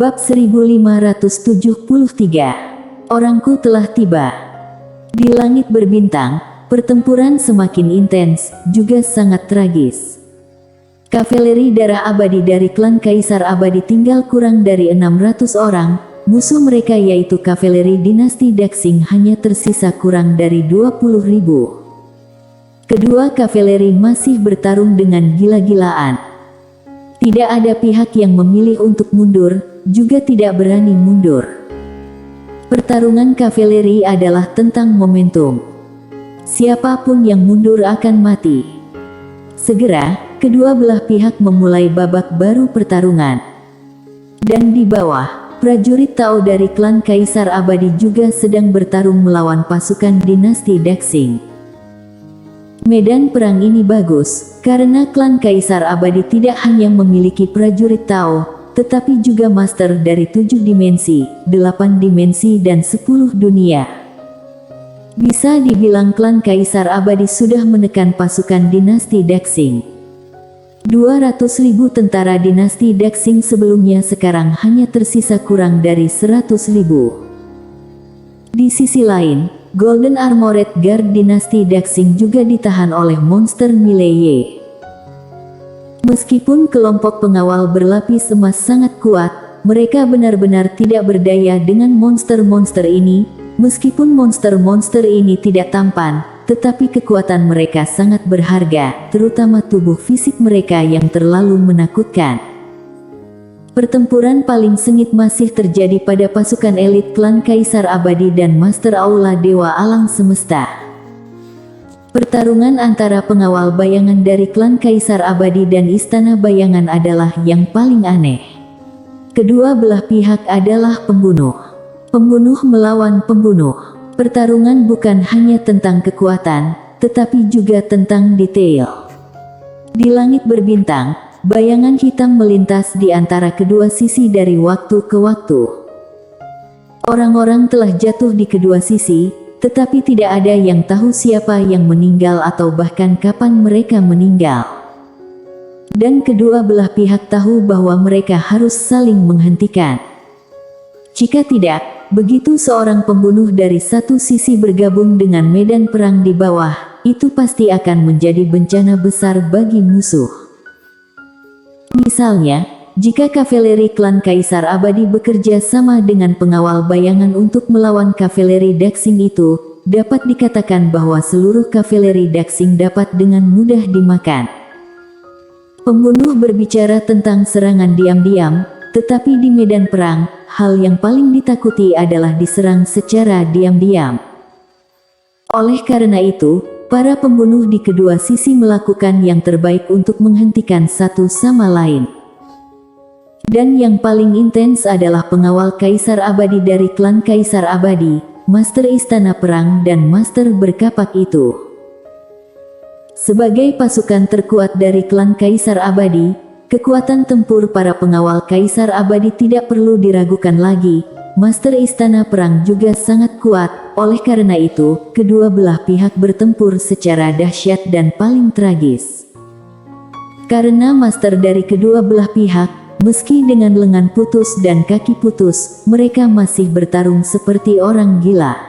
Bab 1573. Orangku telah tiba. Di langit berbintang, pertempuran semakin intens, juga sangat tragis. Kavaleri darah abadi dari klan Kaisar Abadi tinggal kurang dari 600 orang, musuh mereka yaitu kavaleri dinasti Daxing hanya tersisa kurang dari 20.000. Kedua kavaleri masih bertarung dengan gila-gilaan. Tidak ada pihak yang memilih untuk mundur, juga tidak berani mundur. Pertarungan kavaleri adalah tentang momentum. Siapapun yang mundur akan mati. Segera, kedua belah pihak memulai babak baru pertarungan. Dan di bawah, prajurit Tao dari klan Kaisar Abadi juga sedang bertarung melawan pasukan dinasti Daxing. Medan perang ini bagus, karena klan Kaisar Abadi tidak hanya memiliki prajurit Tao, tetapi juga master dari 7 dimensi, 8 dimensi dan 10 dunia. Bisa dibilang klan Kaisar Abadi sudah menekan pasukan dinasti Daxing. 200.000 tentara dinasti Daxing sebelumnya sekarang hanya tersisa kurang dari 100.000. Di sisi lain, Golden Armored Guard dinasti Daxing juga ditahan oleh monster Mileye. Meskipun kelompok pengawal berlapis emas sangat kuat, mereka benar-benar tidak berdaya dengan monster-monster ini. Meskipun monster-monster ini tidak tampan, tetapi kekuatan mereka sangat berharga, terutama tubuh fisik mereka yang terlalu menakutkan. Pertempuran paling sengit masih terjadi pada pasukan elit klan Kaisar Abadi dan Master Aula Dewa Alam Semesta. Pertarungan antara pengawal bayangan dari klan Kaisar Abadi dan Istana Bayangan adalah yang paling aneh. Kedua belah pihak adalah pembunuh. Pembunuh melawan pembunuh. Pertarungan bukan hanya tentang kekuatan, tetapi juga tentang detail. Di langit berbintang, bayangan hitam melintas di antara kedua sisi dari waktu ke waktu. Orang-orang telah jatuh di kedua sisi, tetapi tidak ada yang tahu siapa yang meninggal atau bahkan kapan mereka meninggal. Dan kedua belah pihak tahu bahwa mereka harus saling menghentikan. Jika tidak, begitu seorang pembunuh dari satu sisi bergabung dengan medan perang di bawah, itu pasti akan menjadi bencana besar bagi musuh. Misalnya, jika kavaleri klan Kaisar Abadi bekerja sama dengan pengawal bayangan untuk melawan kavaleri Daxing itu, dapat dikatakan bahwa seluruh kavaleri Daxing dapat dengan mudah dimakan. Pembunuh berbicara tentang serangan diam-diam, tetapi di medan perang, hal yang paling ditakuti adalah diserang secara diam-diam. Oleh karena itu, para pembunuh di kedua sisi melakukan yang terbaik untuk menghentikan satu sama lain. Dan yang paling intens adalah pengawal Kaisar Abadi dari klan Kaisar Abadi, Master Istana Perang dan Master Berkapak itu. Sebagai pasukan terkuat dari klan Kaisar Abadi, kekuatan tempur para pengawal Kaisar Abadi tidak perlu diragukan lagi. Master Istana Perang juga sangat kuat, oleh karena itu, kedua belah pihak bertempur secara dahsyat dan paling tragis. Karena master dari kedua belah pihak, meski dengan lengan putus dan kaki putus, mereka masih bertarung seperti orang gila.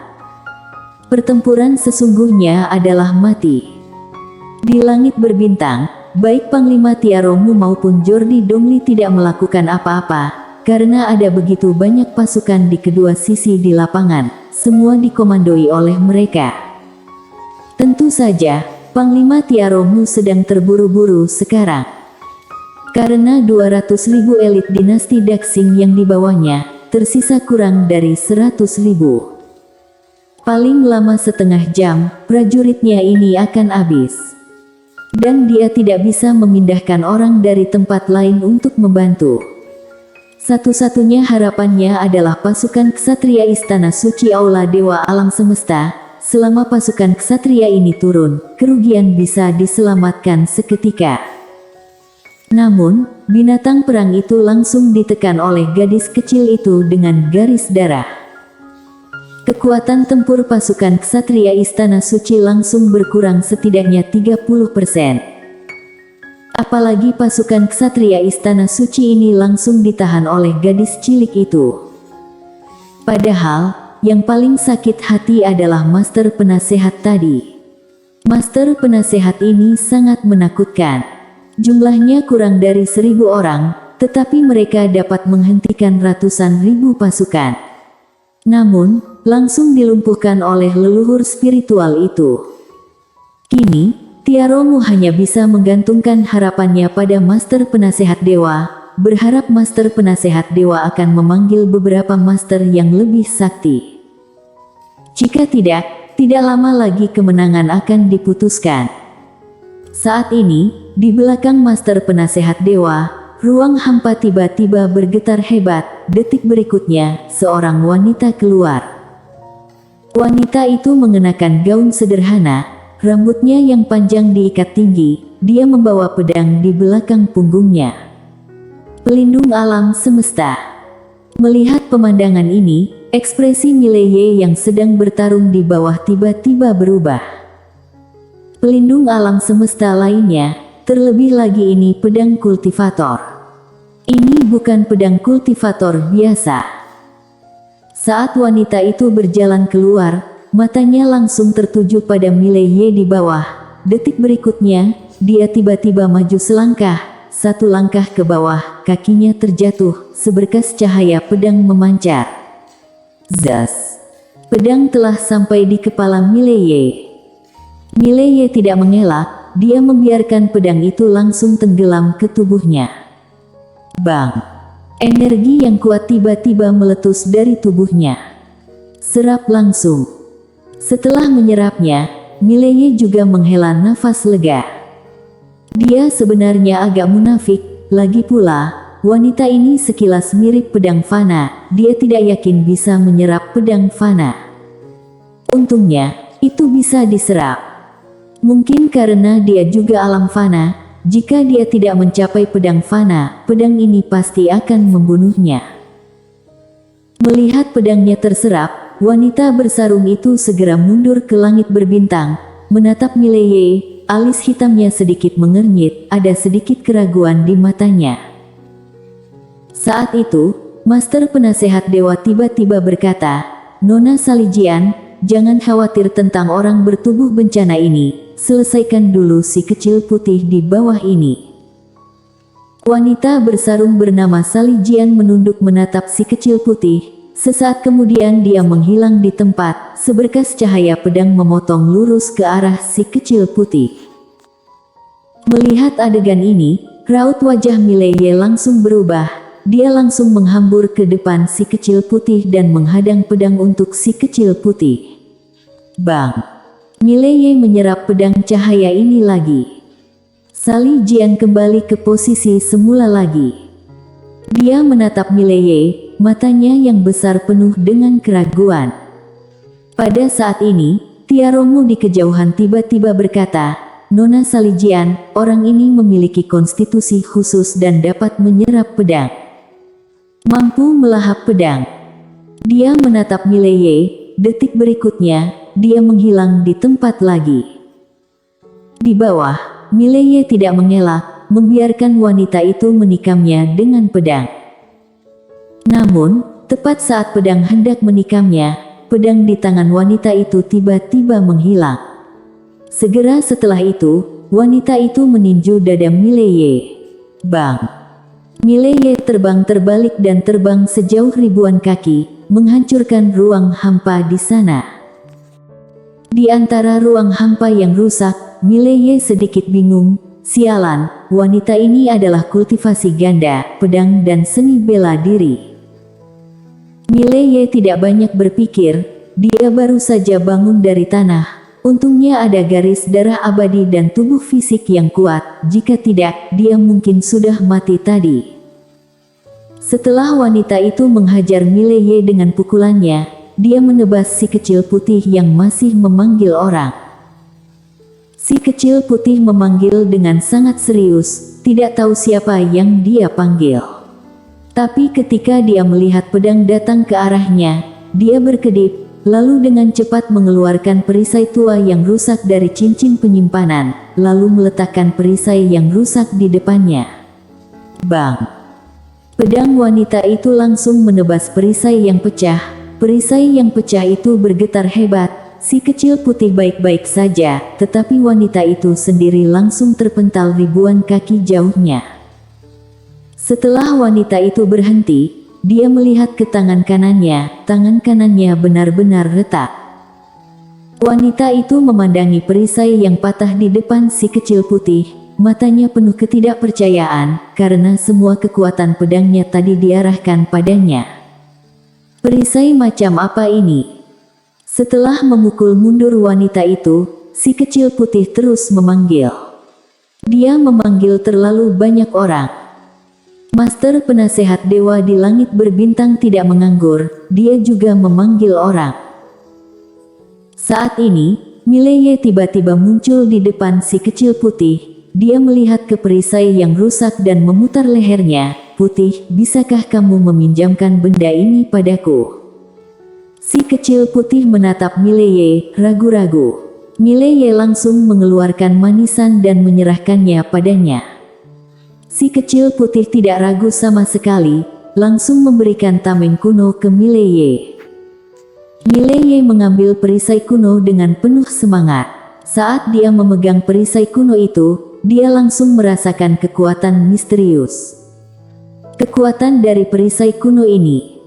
Pertempuran sesungguhnya adalah mati. Di langit berbintang, baik Panglima Tiaromu maupun Jordi Dongli tidak melakukan apa-apa, karena ada begitu banyak pasukan di kedua sisi di lapangan, semua dikomandoi oleh mereka. Tentu saja, Panglima Tiaromu sedang terburu-buru sekarang. Karena 200.000 elit dinasti Daxing yang di bawahnya, tersisa kurang dari 100.000. Paling lama setengah jam, prajuritnya ini akan habis. Dan dia tidak bisa memindahkan orang dari tempat lain untuk membantu. Satu-satunya harapannya adalah pasukan ksatria Istana Suci Aula Dewa Alam Semesta. Selama pasukan ksatria ini turun, kerugian bisa diselamatkan seketika. Namun, binatang perang itu langsung ditekan oleh gadis kecil itu dengan garis darah. Kekuatan tempur pasukan ksatria Istana Suci langsung berkurang setidaknya 30%. Apalagi pasukan ksatria istana suci ini langsung ditahan oleh gadis cilik itu. Padahal, yang paling sakit hati adalah master penasehat tadi. Master penasehat ini sangat menakutkan. Jumlahnya kurang dari 1000 orang, tetapi mereka dapat menghentikan ratusan ribu pasukan. Namun, langsung dilumpuhkan oleh leluhur spiritual itu. Kini, Tiaromu hanya bisa menggantungkan harapannya pada master penasehat dewa, berharap master penasehat dewa akan memanggil beberapa master yang lebih sakti. Jika tidak lama lagi kemenangan akan diputuskan. Saat ini, di belakang master penasehat dewa, ruang hampa tiba-tiba bergetar hebat. Detik berikutnya, seorang wanita keluar. Wanita itu mengenakan gaun sederhana, rambutnya yang panjang diikat tinggi, dia membawa pedang di belakang punggungnya. Pelindung alam semesta. Melihat pemandangan ini, ekspresi Mileye yang sedang bertarung di bawah tiba-tiba berubah. Pelindung alam semesta lainnya, terlebih lagi ini pedang kultivator. Ini bukan pedang kultivator biasa. Saat wanita itu berjalan keluar, matanya langsung tertuju pada Mileye di bawah. Detik berikutnya, dia tiba-tiba maju selangkah, satu langkah ke bawah, kakinya terjatuh, seberkas cahaya pedang memancar. Zas! Pedang telah sampai di kepala Mileye. Mileye tidak mengelak, dia membiarkan pedang itu langsung tenggelam ke tubuhnya. Bang! Energi yang kuat tiba-tiba meletus dari tubuhnya. Serap langsung. Setelah menyerapnya, Mileye juga menghela nafas lega. Dia sebenarnya agak munafik, lagi pula, wanita ini sekilas mirip pedang fana, dia tidak yakin bisa menyerap pedang fana. Untungnya, itu bisa diserap. Mungkin karena dia juga alam fana, jika dia tidak mencapai pedang fana, pedang ini pasti akan membunuhnya. Melihat pedangnya terserap, wanita bersarung itu segera mundur ke langit berbintang, menatap Mileye, alis hitamnya sedikit mengernyit, ada sedikit keraguan di matanya. Saat itu, master penasehat dewa tiba-tiba berkata, "Nona Salijian, jangan khawatir tentang orang bertubuh bencana ini, selesaikan dulu si kecil putih di bawah ini." Wanita bersarung bernama Salijian menunduk menatap si kecil putih. Sesaat kemudian dia menghilang di tempat, seberkas cahaya pedang memotong lurus ke arah si kecil putih. Melihat adegan ini, raut wajah Mileye langsung berubah, dia langsung menghambur ke depan si kecil putih dan menghadang pedang untuk si kecil putih. Bang! Mileye menyerap pedang cahaya ini lagi. Salijian kembali ke posisi semula lagi. Dia menatap Mileye, matanya yang besar penuh dengan keraguan. Pada saat ini, Tiaromu di kejauhan tiba-tiba berkata, "Nona Salijian, orang ini memiliki konstitusi khusus dan dapat menyerap pedang. Mampu melahap pedang." Dia menatap Mileye, detik berikutnya, dia menghilang di tempat lagi. Di bawah, Mileye tidak mengelak, membiarkan wanita itu menikamnya dengan pedang. Namun, tepat saat pedang hendak menikamnya, pedang di tangan wanita itu tiba-tiba menghilang. Segera setelah itu, wanita itu meninju dada Mileye. Bang! Mileye terbang terbalik dan terbang sejauh ribuan kaki, menghancurkan ruang hampa di sana. Di antara ruang hampa yang rusak, Mileye sedikit bingung. Sialan, wanita ini adalah kultivasi ganda, pedang dan seni bela diri. Mileye tidak banyak berpikir, dia baru saja bangun dari tanah. Untungnya ada garis darah abadi dan tubuh fisik yang kuat, jika tidak, dia mungkin sudah mati tadi. Setelah wanita itu menghajar Mileye dengan pukulannya, dia menebas si kecil putih yang masih memanggil orang. Si kecil putih memanggil dengan sangat serius, tidak tahu siapa yang dia panggil. Tapi ketika dia melihat pedang datang ke arahnya, dia berkedip, lalu dengan cepat mengeluarkan perisai tua yang rusak dari cincin penyimpanan. lalu meletakkan perisai yang rusak di depannya. Bang! Pedang wanita itu langsung menebas perisai yang pecah. Perisai yang pecah itu bergetar hebat. Si kecil putih baik-baik saja, tetapi wanita itu sendiri langsung terpental ribuan kaki jauhnya. Setelah wanita itu berhenti, dia melihat ke tangan kanannya benar-benar retak. Wanita itu memandangi perisai yang patah di depan si kecil putih, matanya penuh ketidakpercayaan, karena semua kekuatan pedangnya tadi diarahkan padanya. Perisai macam apa ini? Setelah memukul mundur wanita itu, si kecil putih terus memanggil. Dia memanggil terlalu banyak orang. Master penasehat dewa di langit berbintang tidak menganggur, dia juga memanggil orang. Saat ini, Mileye tiba-tiba muncul di depan si kecil putih. Dia melihat ke perisai yang rusak dan memutar lehernya. Putih, bisakah kamu meminjamkan benda ini padaku? Si kecil putih menatap Mileye, ragu-ragu. Mileye langsung mengeluarkan manisan dan menyerahkannya padanya. Si kecil putih tidak ragu sama sekali, langsung memberikan tameng kuno ke Mileye. Mileye mengambil perisai kuno dengan penuh semangat. Saat dia memegang perisai kuno itu, dia langsung merasakan kekuatan misterius. Kekuatan dari perisai kuno ini.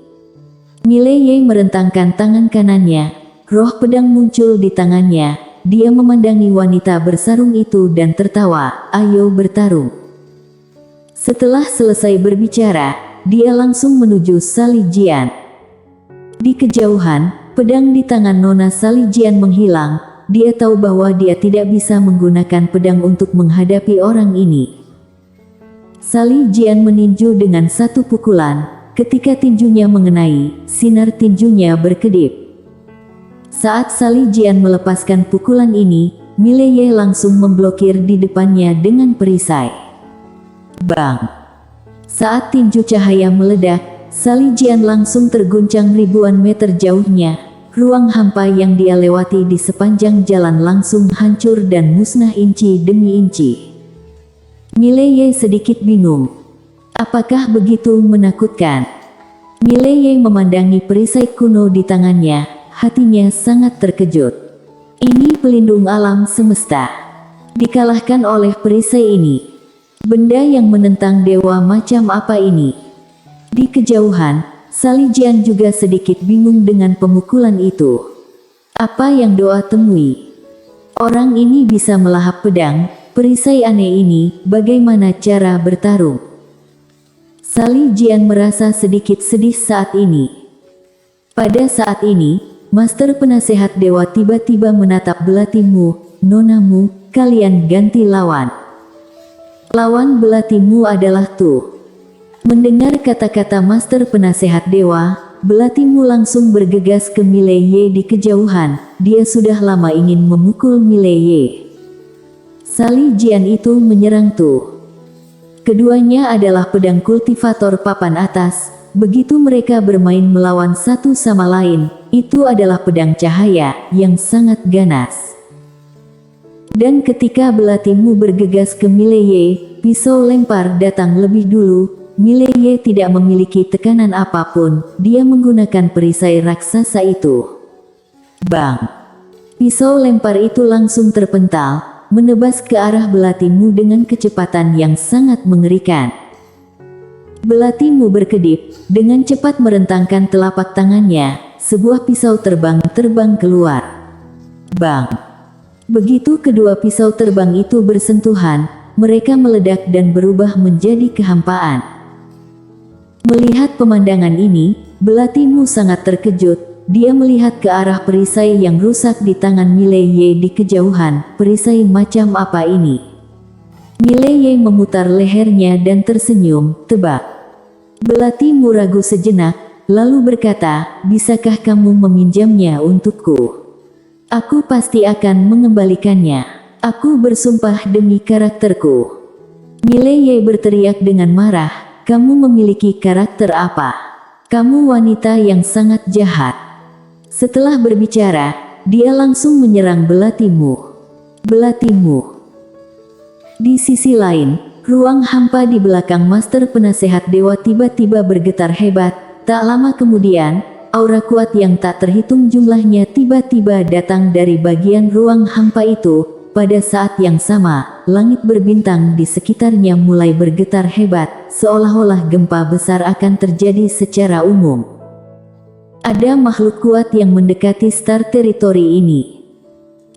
Mileye merentangkan tangan kanannya, roh pedang muncul di tangannya. Dia memandangi wanita bersarung itu dan tertawa, ayo bertarung. Setelah selesai berbicara, dia langsung menuju Salijian. Di kejauhan, pedang di tangan Nona Salijian menghilang. Dia tahu bahwa dia tidak bisa menggunakan pedang untuk menghadapi orang ini. Salijian meninju dengan satu pukulan. Ketika tinjunya mengenai, sinar tinjunya berkedip. Saat Salijian melepaskan pukulan ini, Mileye langsung memblokir di depannya dengan perisai. Bang! Saat tinju cahaya meledak, Salijian langsung terguncang ribuan meter jauhnya. Ruang hampa yang dia lewati di sepanjang jalan langsung hancur dan musnah inci demi inci. Mileye sedikit bingung. Apakah begitu menakutkan? Mileye memandangi perisai kuno di tangannya, hatinya sangat terkejut. Ini pelindung alam semesta. Dikalahkan oleh perisai ini. Benda yang menentang dewa macam apa ini? Di kejauhan, Salijian juga sedikit bingung dengan pemukulan itu. Apa yang doa temui? Orang ini bisa melahap pedang, perisai aneh ini, bagaimana cara bertarung? Salijian merasa sedikit sedih saat ini. Pada saat ini, Master Penasehat Dewa tiba-tiba menatap belatimu, nonamu, kalian ganti lawan. Lawan belatimu adalah Tu. Mendengar kata-kata Master Penasehat Dewa, belatimu langsung bergegas ke Mileye di kejauhan. Dia sudah lama ingin memukul Mileye. Salijian itu menyerang Tu. Keduanya adalah pedang kultivator papan atas. Begitu mereka bermain melawan satu sama lain, itu adalah pedang cahaya yang sangat ganas. Dan ketika belatimu bergegas ke Mileye, pisau lempar datang lebih dulu. Mileye tidak memiliki tekanan apapun, dia menggunakan perisai raksasa itu. Bang! Pisau lempar itu langsung terpental, menebas ke arah belatimu dengan kecepatan yang sangat mengerikan. Belatimu berkedip, dengan cepat merentangkan telapak tangannya, sebuah pisau terbang keluar. Bang! Begitu kedua pisau terbang itu bersentuhan, mereka meledak dan berubah menjadi kehampaan. Melihat pemandangan ini, belatimu sangat terkejut. Dia melihat ke arah perisai yang rusak di tangan Mileye di kejauhan. Perisai macam apa ini? Mileye memutar lehernya dan tersenyum, tebak. Belatimu ragu sejenak, lalu berkata, bisakah kamu meminjamnya untukku? Aku pasti akan mengembalikannya. Aku bersumpah demi karakterku. Mileye berteriak dengan marah, kamu memiliki karakter apa? Kamu wanita yang sangat jahat. Setelah berbicara, dia langsung menyerang belatimu. Belatimu. Di sisi lain, ruang hampa di belakang Master Penasehat Dewa tiba-tiba bergetar hebat. Tak lama kemudian, aura kuat yang tak terhitung jumlahnya tiba-tiba datang dari bagian ruang hampa itu. Pada saat yang sama, langit berbintang di sekitarnya mulai bergetar hebat, seolah-olah gempa besar akan terjadi secara umum. Ada makhluk kuat yang mendekati Star Territory ini.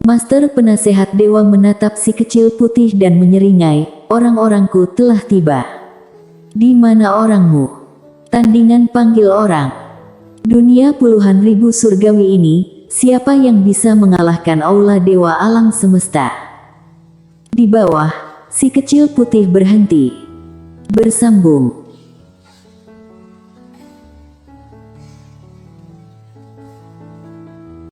Master Penasehat Dewa menatap si kecil putih dan menyeringai, "Orang-orangku telah tiba." "Di mana orangmu?" Tandingan panggil orang. Dunia puluhan ribu surgawi ini, siapa yang bisa mengalahkan aula dewa alam semesta? Di bawah, si kecil putih berhenti. Bersambung.